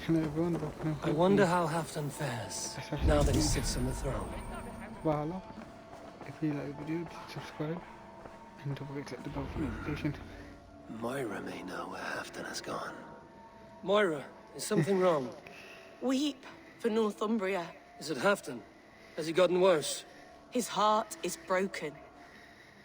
I wonder how Halfdan fares now that he sits on the throne. Valhalla. If you like the video, subscribe and don't forget to hit the bell for notification. Moira may know where Halfdan has gone. Moira, is something wrong? Weep for Northumbria. Is it Halfdan? Has he gotten worse? His heart is broken.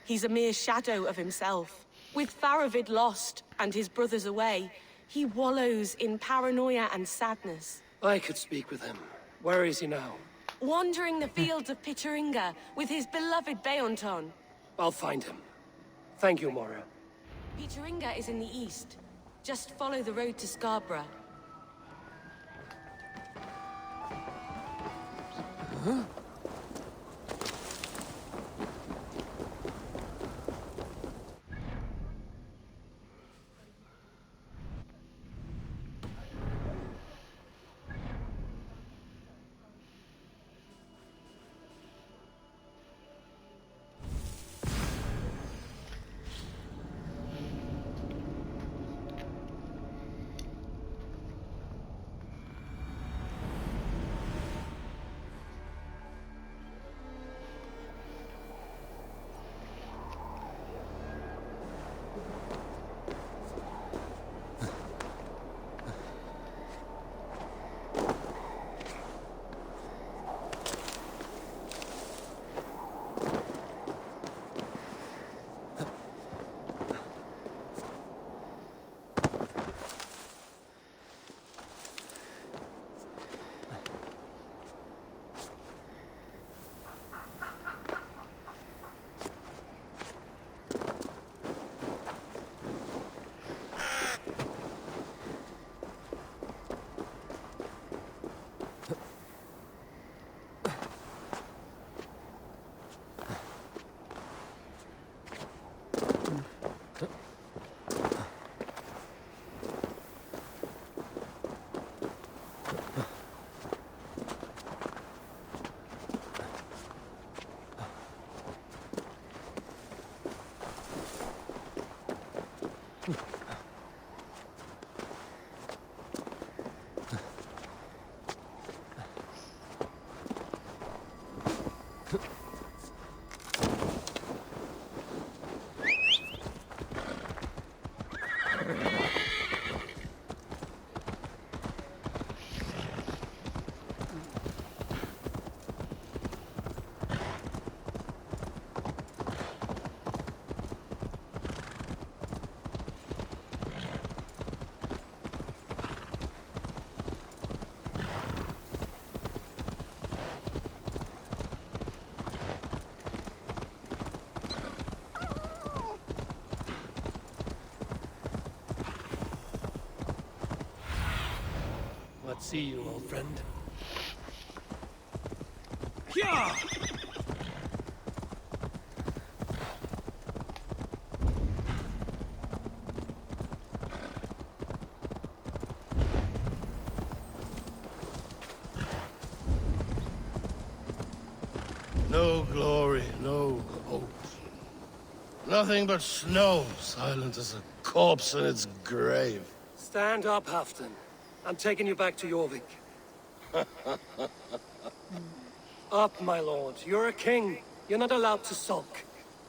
He's a mere shadow of himself. With Faravid lost and his brothers away, he wallows in paranoia and sadness. I could speak with him. Where is he now? Wandering the fields of Pittaringa with his beloved Beonton. I'll find him. Thank you, Moira. Pittaringa is in the east. Just follow the road to Scarborough. Huh? See you, old friend. Yeah! No glory, no hope. Nothing but snow, silent as a corpse in its grave. Stand up, Halfdan. I'm taking you back to Jorvik. Up, my lord. You're a king. You're not allowed to sulk.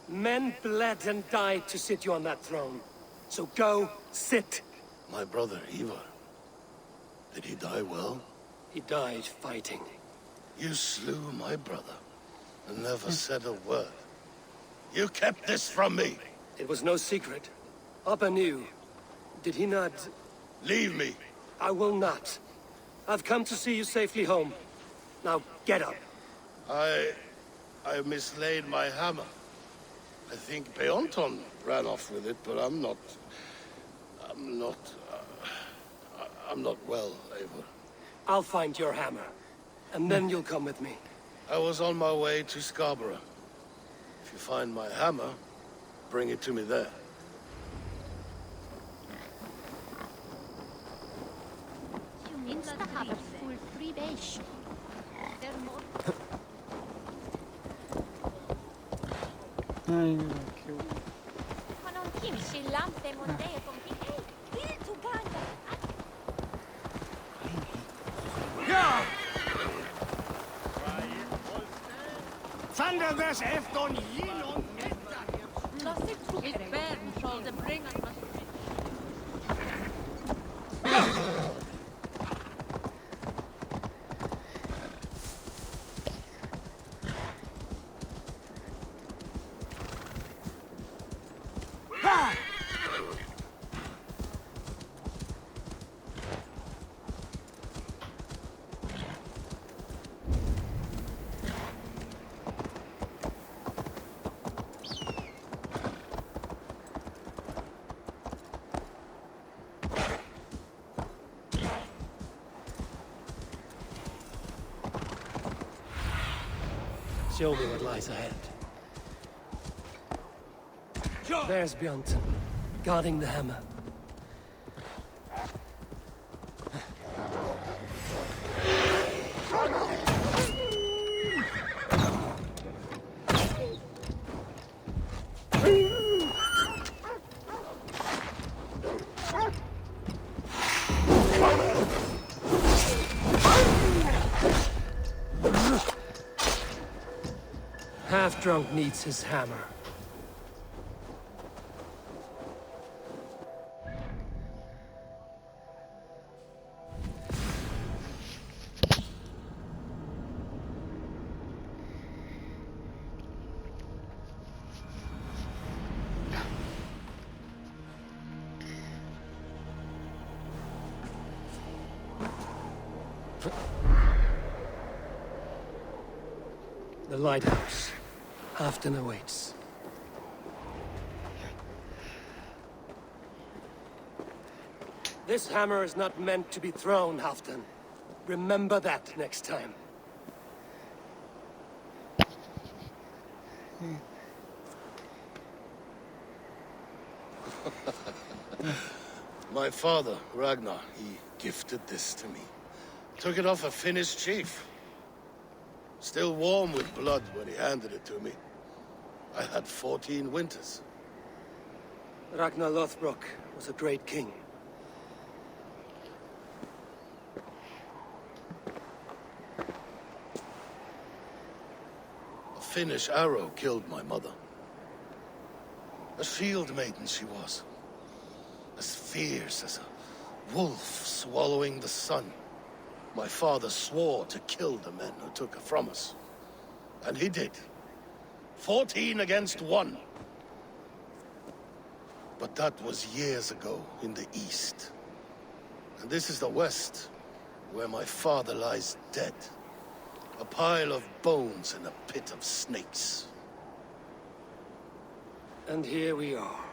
Men bled and died to sit you on that throne. So go, sit. My brother, Ivar. Did he die well? He died fighting. You slew my brother and never said a word. You kept this from me. It was no secret. Appa knew. Did he not... Leave me. I will not. I've come to see you safely home. Now, get up. I mislaid my hammer. I think Beonton ran off with it, but I'm not well, Eivor. I'll find your hammer, and then you'll come with me. I was on my way to Scarborough. If you find my hammer, bring it to me there. Thunder's efton yinon. His bed shall the bring us. Show me what lies ahead. There's Björnson, guarding the hammer. Half-drunk needs his hammer. The lighthouse. Halfton awaits. This hammer is not meant to be thrown, Halfton. Remember that next time. My father, Ragnar, he gifted this to me. Took it off a Finnish chief. Still warm with blood when he handed it to me. I had 14 winters. Ragnar Lothbrok was a great king. A Finnish arrow killed my mother. A shield maiden she was. As fierce as a wolf swallowing the sun. My father swore to kill the men who took her from us. And he did. 14 against 1. But that was years ago in the east. And this is the west, where my father lies dead. A pile of bones in a pit of snakes. And here we are,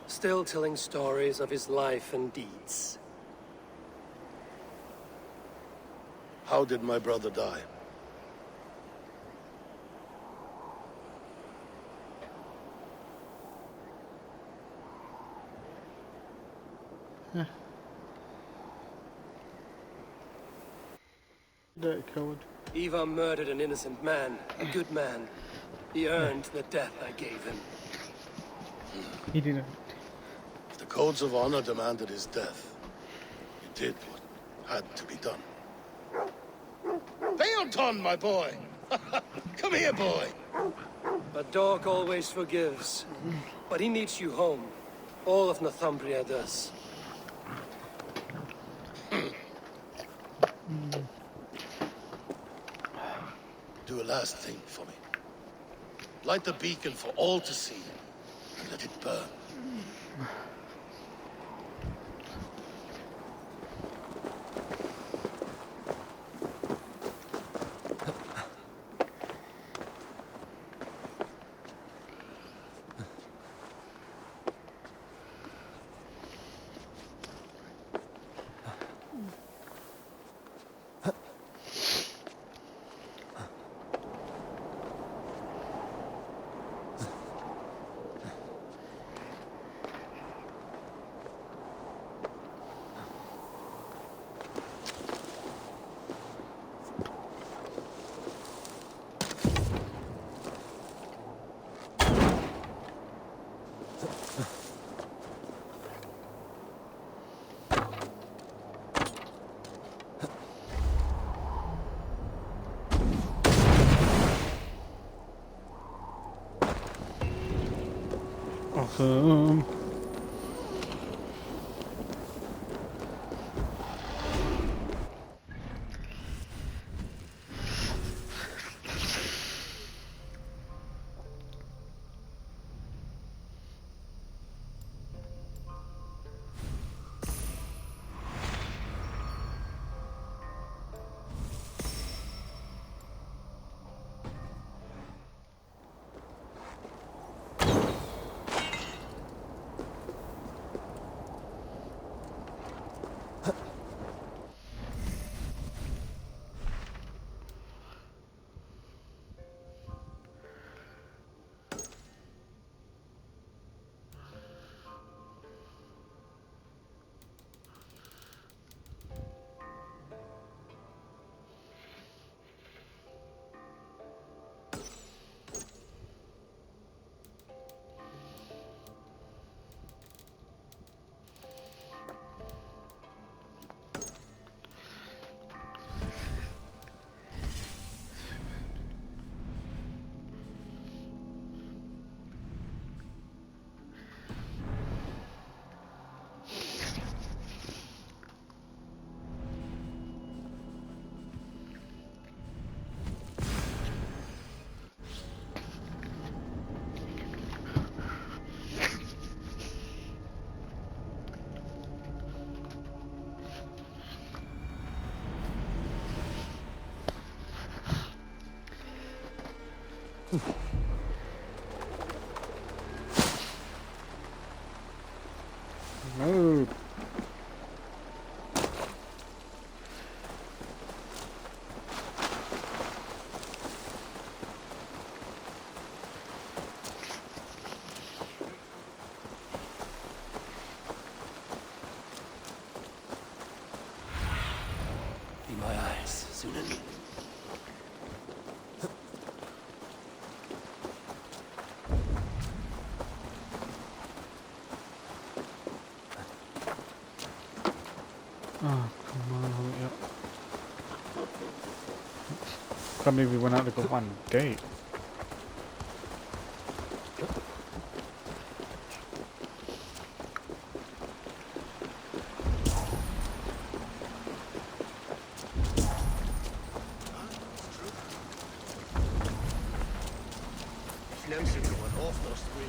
still telling stories of his life and deeds. How did my brother die? Dirty coward. Ivar murdered an innocent man, a good man. He earned the death I gave him. He didn't. If the codes of honor demanded his death, he did what had to be done. Beorton, my boy! Come here, boy! A dog always forgives, but he needs you home. All of Northumbria does. Do a last thing for me. Light the beacon for all to see, and let it burn. awesome. No. Be my eyes, Sunan. Oh, come on, hurry up. Can't believe we went out to go one date.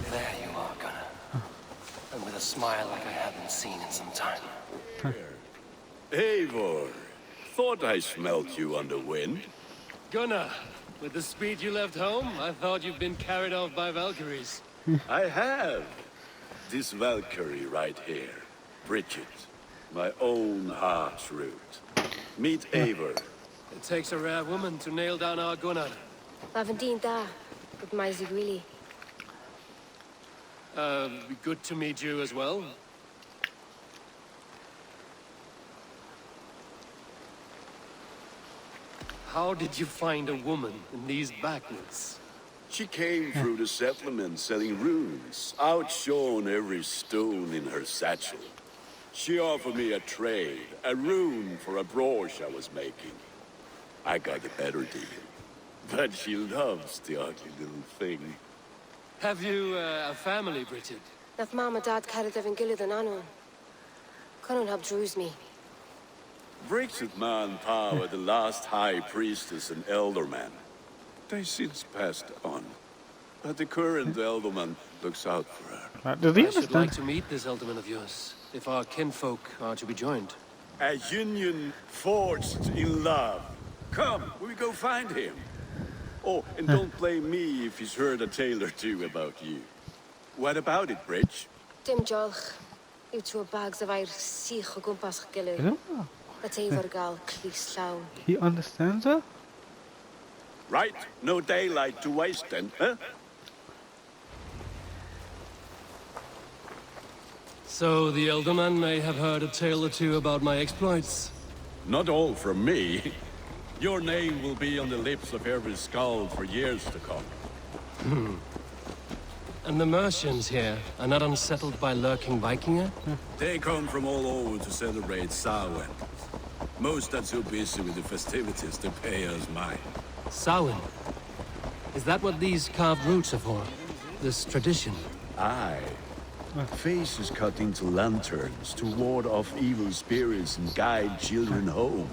There you are, Gunnar. And with a smile like I haven't seen in some time. Eivor, thought I smelt you on the wind. Gunnar, with the speed you left home, I thought you'd been carried off by Valkyries. I have. This Valkyrie right here, Bridget, my own heart's root. Meet Eivor. It takes a rare woman to nail down our Gunnar. Lavendine da, good my Zigwili. Good to meet you as well. How did you find a woman in these backwoods? She came through the settlement selling runes, outshone every stone in her satchel. She offered me a trade, a rune for a brooch I was making. I got a better deal. But she loves the ugly little thing. Have you a family, Bridget? Naf mama dad carried evan gillid an anwan. Conan hab drews me. Bridget man power, the last high priestess and elderman. They since passed on. But the current elderman looks out for her. Does he I should like understand? to meet this elderman of yours, if our kinfolk are to be joined. A union forged in love. Come, we go find him. Oh, and don't blame me if he's heard a tale or two about you. What about it, Bridge? Dim jolch. Yw trwy bags of air sich o gwmpas gillid. Yeah. That eifar gal clis llawn. He understands her? Right? No daylight to waste then, huh? So the elderman may have heard a tale or two about my exploits. Not all from me. Your name will be on the lips of every skull for years to come. And the Mercians here are not unsettled by lurking Vikinger? They come from all over to celebrate Samhain. Most are too busy with the festivities to pay us mind. Samhain? Is that what these carved roots are for? This tradition? Aye. Faces cut into lanterns to ward off evil spirits and guide children home.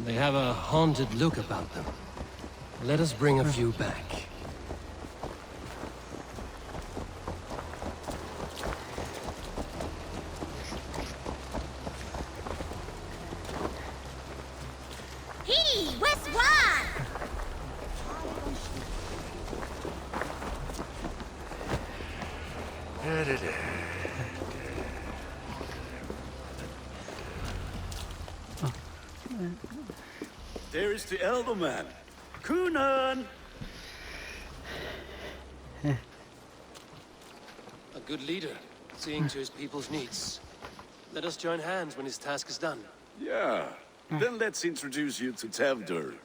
They have a haunted look about them. Let us bring a few back. Hey, West One! There is the elder man. Kunan! A good leader, seeing to his people's needs. Let us join hands when his task is done. Yeah. Then let's introduce you to Tevdur.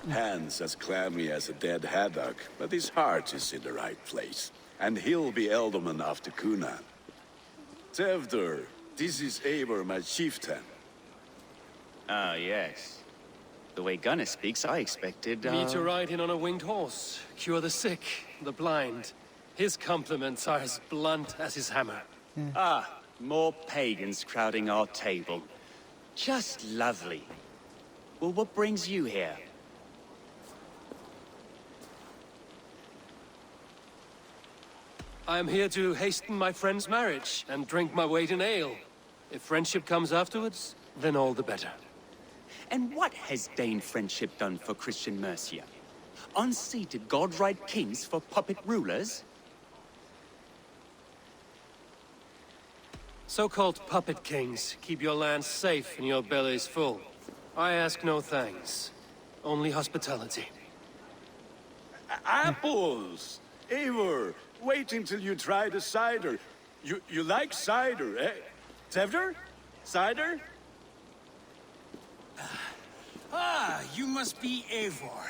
Hands as clammy as a dead haddock, but his heart is in the right place. And he'll be Elderman after Kunan. Tevdur, this is Eivor, my chieftain. Ah, yes. The way Gunnar speaks, I expected, Me to ride in on a winged horse, cure the sick, the blind. His compliments are as blunt as his hammer. Ah, more pagans crowding our table. Just lovely. Well, what brings you here? I am here to hasten my friend's marriage and drink my weight in ale. If friendship comes afterwards, then all the better. And what has Dane friendship done for Christian Mercia? Unseated godright kings for puppet rulers? So-called puppet kings keep your lands safe and your bellies full. I ask no thanks, only hospitality. Apples! Eivor, wait until you try the cider. You like cider, eh? Tevdur? Cider? Ah, you must be Eivor.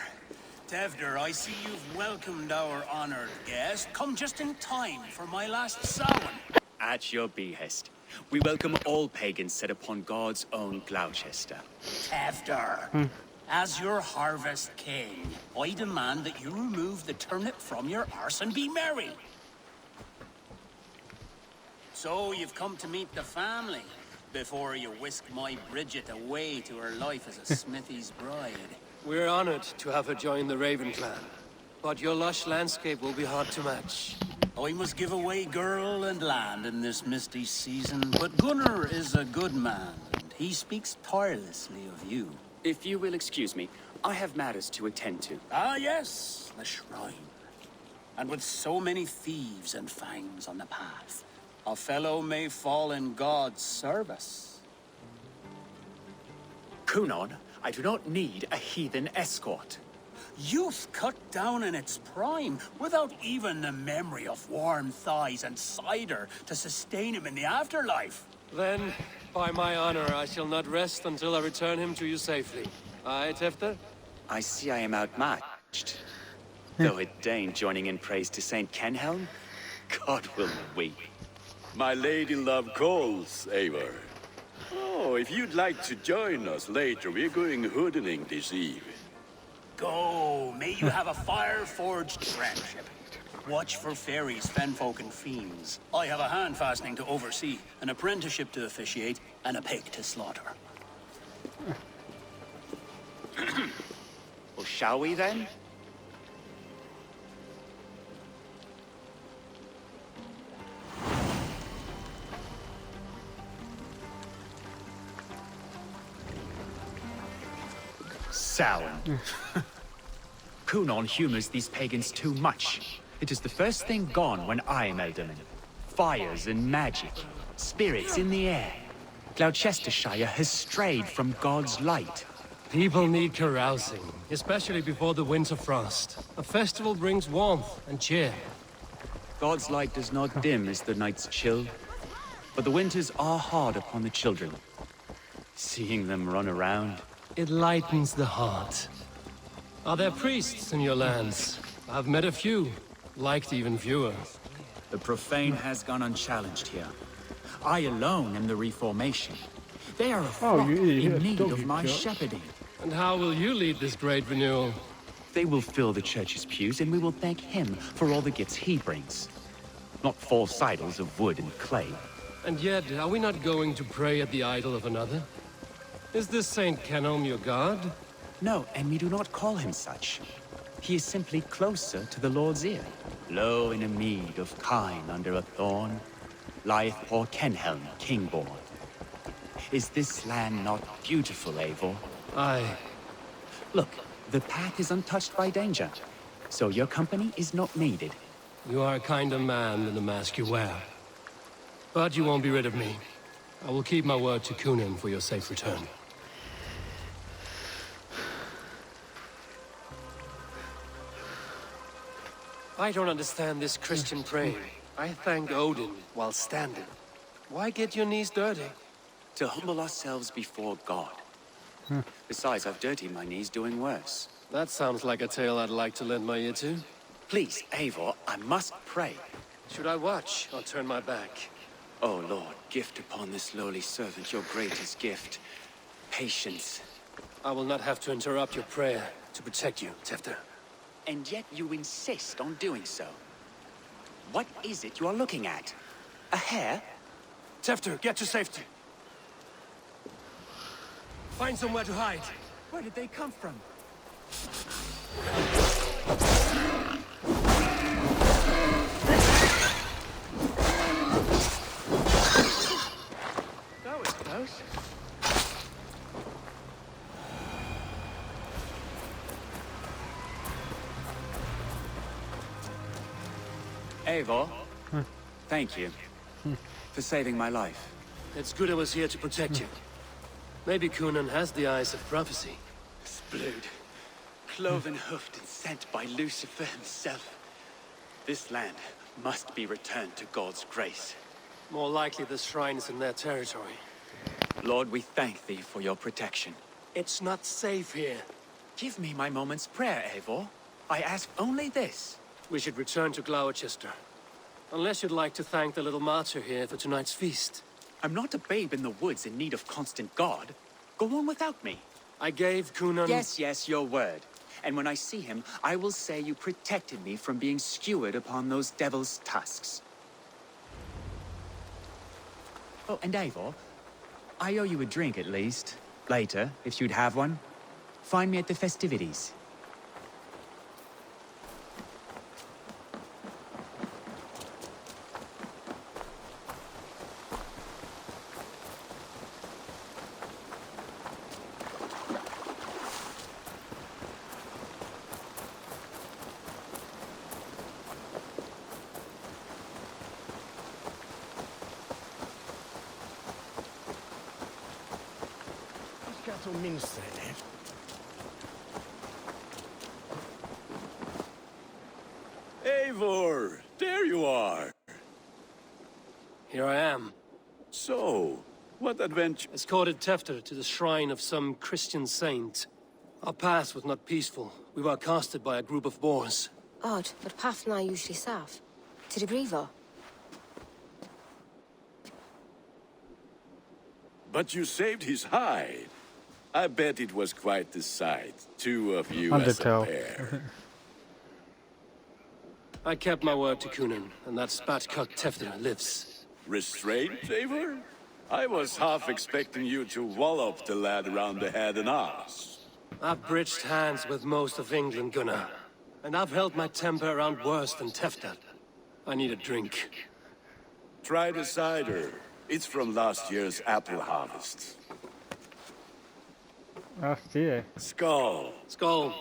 Tevdur, I see you've welcomed our honored guest. Come just in time for my last Samhain. At your behest. We welcome all pagans set upon God's own Gloucester. Tevdur, as your harvest king, I demand that you remove the turnip from your arse and be merry. So you've come to meet the family before you whisk my Bridget away to her life as a smithy's bride. We're honored to have her join the Raven clan, but your lush landscape will be hard to match. I must give away girl and land in this misty season, but Gunnar is a good man, and he speaks tirelessly of you. If you will excuse me, I have matters to attend to. Ah, yes, the shrine. And with so many thieves and fangs on the path, a fellow may fall in God's service. Kunan, I do not need a heathen escort. Youth cut down in its prime, without even the memory of warm thighs and cider to sustain him in the afterlife. Then, by my honor, I shall not rest until I return him to you safely. Aye, Tefter? I see I am outmatched. Though a Dane joining in praise to Saint Kenhelm, God will weep. My lady love calls, Eivor. Oh, if you'd like to join us later, we're going hoodening this eve. Go, may you have a fire-forged friendship. Watch for fairies, fenfolk, and fiends. I have a hand fastening to oversee, an apprenticeship to officiate, and a pig to slaughter. Well, shall we then? Samhain. Kunan humors these pagans too much. It is the first thing gone when I am Elderman. Fires and magic, spirits in the air. Gloucestershire has strayed from God's light. People need carousing, especially before the winter frost. A festival brings warmth and cheer. God's light does not dim as the nights chill, but the winters are hard upon the children. Seeing them run around, it lightens the heart. Are there priests in your lands? I've met a few, liked even fewer. the profane has gone unchallenged here. I alone am the Reformation. They are a flock in need of my shepherding. And how will you lead this great renewal? They will fill the church's pews, and we will thank him for all the gifts he brings. Not false idols of wood and clay. And yet, are we not going to pray at the idol of another? Is this Saint Canom your god? No, and we do not call him such. He is simply closer to the Lord's ear. Low in a mead of kine under a thorn, lieth poor Kenhelm, king-born. Is this land not beautiful, Eivor? Aye. Look, the path is untouched by danger, so your company is not needed. You are a kinder man than the mask you wear. But you won't be rid of me. I will keep my word to Kunin for your safe return. I don't understand this Christian praying. I thank Odin while standing. Why get your knees dirty? To humble ourselves before God. Besides, I've dirtied my knees doing worse. That sounds like a tale I'd like to lend my ear to. Please, Eivor, I must pray. Should I watch or turn my back? Oh Lord, gift upon this lowly servant your greatest gift. Patience. I will not have to interrupt your prayer to protect you, Tefter. And yet you insist on doing so. What is it you are looking at? A hare? Tefter, get to safety. Find somewhere to hide. Where did they come from? That was close. Eivor, thank you for saving my life. It's good I was here to protect you. Maybe Kunin has the eyes of prophecy. Blood, cloven-hoofed and sent by Lucifer himself. This land must be returned to God's grace. More likely the shrine is in their territory. Lord, we thank thee for your protection. It's not safe here. Give me my moment's prayer, Eivor. I ask only this. We should return to Gloucester. Unless you'd like to thank the little martyr here for tonight's feast. I'm not a babe in the woods in need of constant guard. Go on without me. I gave Kunin... Yes, your word. And when I see him, I will say you protected me from being skewered upon those devil's tusks. Oh, and Eivor, I owe you a drink at least. Later, if you'd have one. Find me at the festivities. Eivor, there you are. Here I am. So, what adventure? Escorted Tefter to the shrine of some Christian saint. Our path was not peaceful. We were accosted by a group of boars. Odd, but path na usually safe. To the Brevo. But you saved his hide. I bet it was quite the sight. Two of you as a Undertale. pair. I kept my word to Kunin, and that spat-cock Tefter lives. Restraint, Eivor? I was half expecting you to wallop the lad around the head and arse. I've bridged hands with most of England, Gunnar. And I've held my temper around worse than Tefter. I need a drink. Try the cider. It's from last year's apple harvest. Last year. Skull. Skull.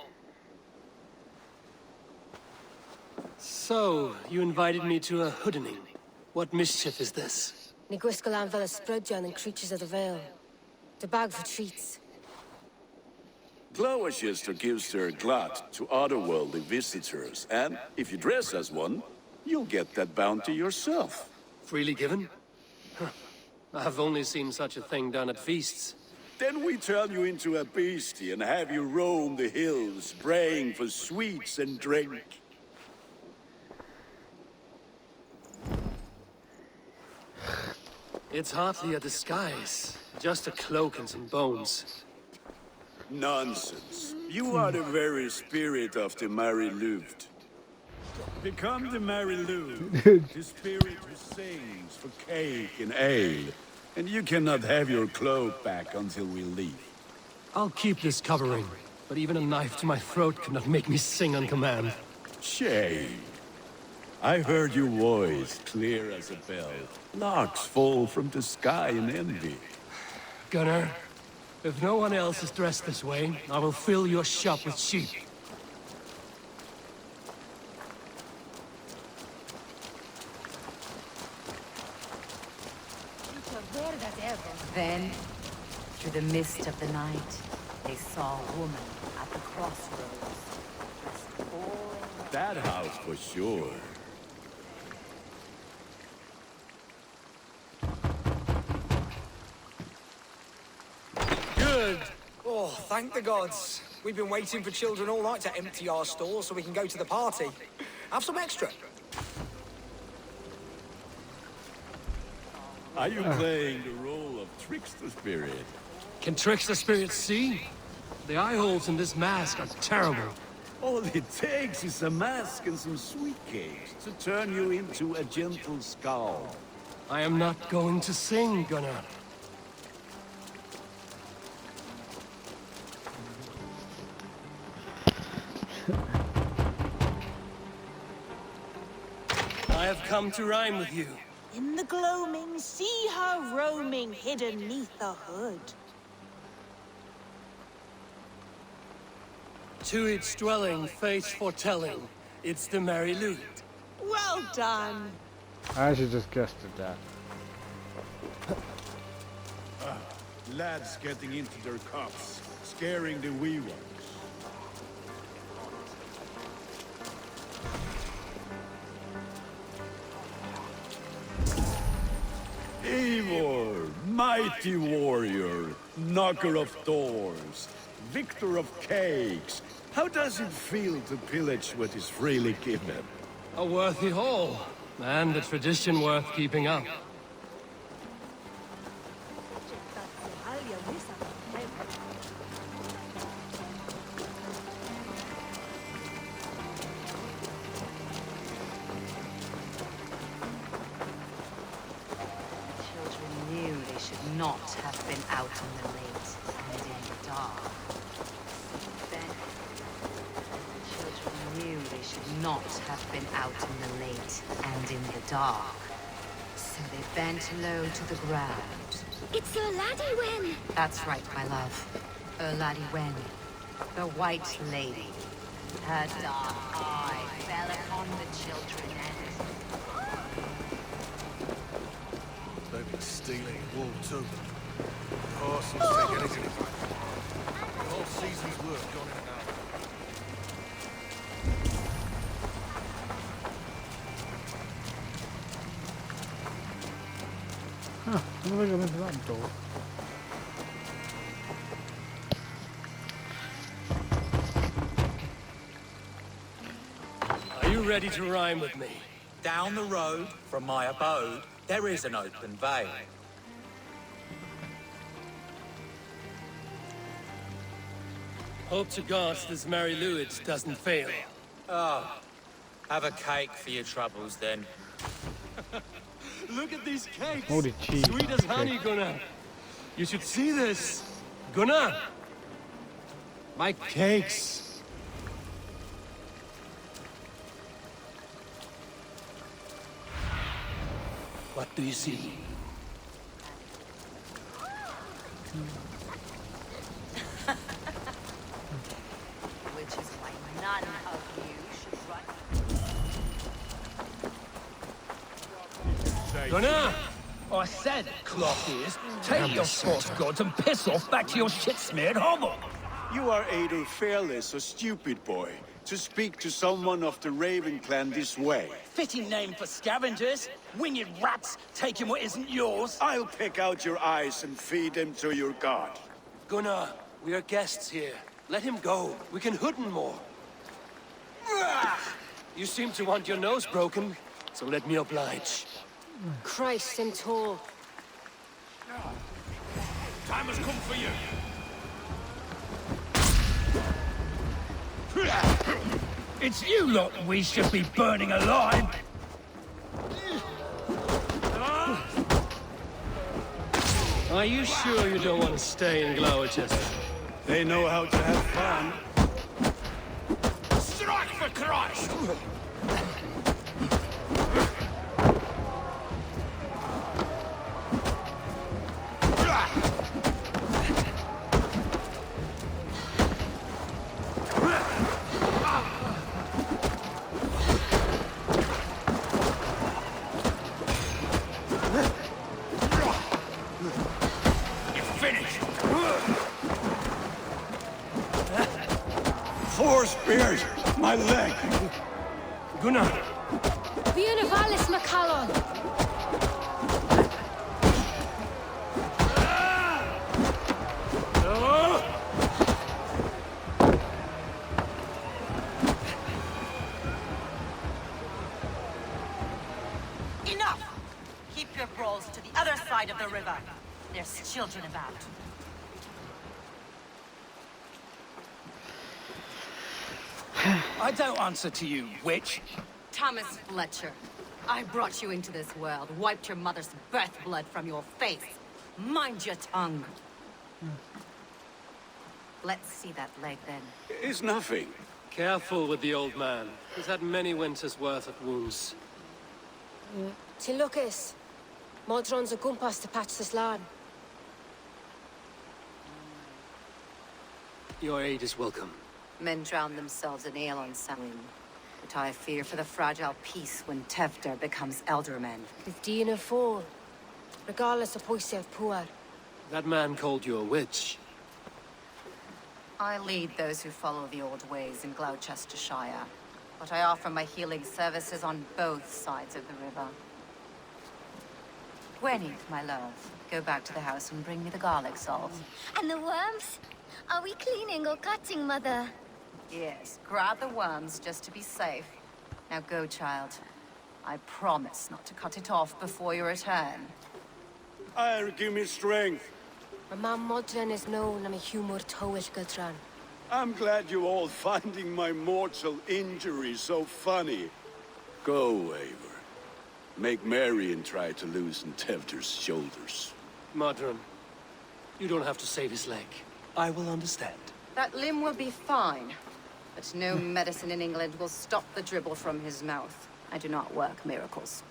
So, you invited me to a hoodening. What mischief is this? Ni gwisgolan fel y sprydjan and creatures of the Vale. The bag for treats. Gloucester gives their glut to otherworldly visitors, and if you dress as one, you'll get that bounty yourself. Freely given? Huh. I've only seen such a thing done at feasts. Then we turn you into a beastie and have you roam the hills, praying for sweets and drink. It's hardly a disguise. Just a cloak and some bones. Nonsense. You are the very spirit of the Mary Luft. Become the Mary Luft, the spirit who sings for cake and ale. And you cannot have your cloak back until we leave. I'll keep this covering, but even a knife to my throat cannot make me sing on command. Shame. I heard your voice clear as a bell. Larks fall from the sky in envy. Gunnar, if no one else is dressed this way, I will fill your shop with sheep. Then, through the mist of the night, they saw a woman at the crossroads. Dressed all in That house for sure. Good! Oh, thank the gods. We've been waiting for children all night to empty our stores so we can go to the party. Have some extra. Are you playing the role of trickster spirit? Can trickster spirits see? The eye holes in this mask are terrible. All it takes is a mask and some sweet cakes to turn you into a gentle skull. I am not going to sing, Gunnar. I have come to rhyme with you. In the gloaming, see her roaming hidden neath the hood. To its dwelling, fate's foretelling. It's the Mary Lute. Well done. I actually just guessed at that. Lads getting into their cups, scaring the wee ones. Eivor, mighty warrior, knocker of doors, victor of cakes. How does it feel to pillage what is freely given? A worthy haul, and a tradition worth keeping up. Children knew they should not have been out in the late and in the dark. Then, children knew they should not have been out in the late and in the dark. So they bent low to the ground. It's a laddie Wen. That's right, my love. Laddie Wen, the White Lady. Her dark eye fell upon the children and... They've been stealing wool too. Horses take anything. The whole season's work gone in and out. Huh, I never got into that door. Are you ready to rhyme with me? Down the road from my abode, there is an open vale. Hope to gods this Mary Lewis doesn't fail. Oh, have a cake for your troubles then. Look at these cakes! Holy cheese. Sweet as honey, Gunnar. You should see this. Gunnar! My cakes! What do you see? Which is why none of you should run. Gunnar! I said, cloth ears, take your sports goods and piss off back to your shit-smeared hovel. You are either fearless or stupid, boy, to speak to someone of the Raven clan this way. Fitting name for scavengers, winged rats taking what isn't yours. I'll pick out your eyes and feed them to your god. Gunnar, we are guests here. Let him go. We can hood him more. You seem to want your nose broken, so let me oblige. Christ and tall. Time has come for you. It's you lot we should be burning alive! Are you sure you don't want to stay in Gloucester? They know how to have fun. Strike for Christ! Four spears! My leg! Gunnar! Bíana Valis Macallon! Enough! Keep your brawls to the other side of the river. There's children about. I don't answer to you, witch. Thomas Fletcher, I brought you into this world, wiped your mother's birth blood from your face. Mind your tongue. Let's see that leg, then. It's nothing. Careful with the old man. He's had many winters' worth of wounds. Till Lucas. Modron's a gumpas to patch this land. Your aid is welcome. Men drown themselves in ale on Samhain. But I fear for the fragile peace when Tevder becomes elderman. With Dina fall. Regardless of Poisev Puar. That man called you a witch. I lead those who follow the old ways in Gloucestershire. But I offer my healing services on both sides of the river. Gwenny, my love, go back to the house and bring me the garlic salt. And the worms? Are we cleaning or cutting, Mother? Yes, grab the worms just to be safe. Now go, child. I promise not to cut it off before your return. Give me strength. My mam Modron is known am a humor towish Gultran. I'm glad you all finding my mortal injury so funny. Go, Eivor. Make merry and try to loosen Tevder's shoulders. Modron, you don't have to save his leg. I will understand. That limb will be fine. But no medicine in England will stop the dribble from his mouth. I do not work miracles.